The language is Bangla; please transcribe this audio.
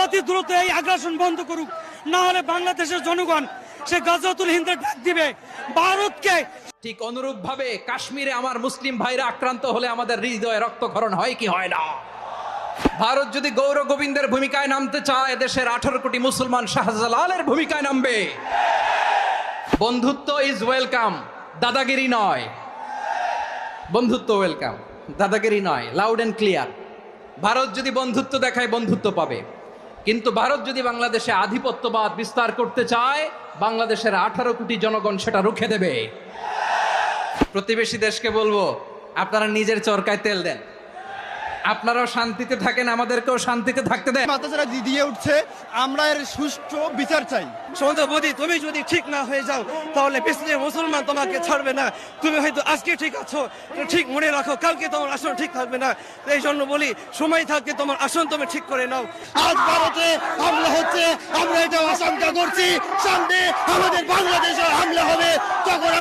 অতি দ্রুত এই আগ্রাসন বন্ধ করুক, না হলে বাংলাদেশের জনগণ সে গাজওয়াতুল হিন্দের ডাক দিবে ভারতকে। ঠিক অনুরূপ ভাবে কাশ্মীরে আমার মুসলিম ভাইরা আক্রান্ত হলে আমাদের হৃদয়ে রক্তক্ষরণ হয় কি হয় না? ভারত যদি গৌর গোবিন্দের ভূমিকায় নামতে চায়, দেশের 18 কোটি মুসলমান শাহজালালের ভূমিকায় নামবে। বন্ধুত্ব ইজ ওয়েলকাম, দাদাগিরি নয়। বন্ধুত্ব ওয়েলকাম, দাদাগিরি নয়, লাউড এন্ড ক্লিয়ার। ভারত যদি বন্ধুত্ব দেখায়, বন্ধুত্ব পাবে। কিন্তু ভারত যদি বাংলাদেশে আধিপত্যবাদ বিস্তার করতে চায়, বাংলাদেশের 18 কোটি জনগণ সেটা রুখে দেবে। প্রতিবেশী দেশকে বলবো, আপনারা নিজের চরকায় তেল দেন, আপনারাও শান্তিতে থাকেন, আমাদেরকেও শান্তিতে থাকতে দেন। মাদ্রাসারা দিয়ে উঠছে, আমরা এর সুষ্ঠু বিচার চাই। মোদী, তুমি যদি ঠিক না হয়ে যাও তাহলে পৃথিবীর মুসলমান তোমাকে ছাড়বে না। তুমি হয়তো আজকে ঠিক আছো, ঠিক মনে রাখো, কালকে তোমার আসন ঠিক থাকবে না। এই জন্য বলি, সময় থাকতে তোমার আসন তুমি ঠিক করে নাও। আজ ভারতে হামলা হচ্ছে, আমরা এটা আশঙ্কা করছি, সামনে আমাদের বাংলাদেশে হামলা হবে, তখন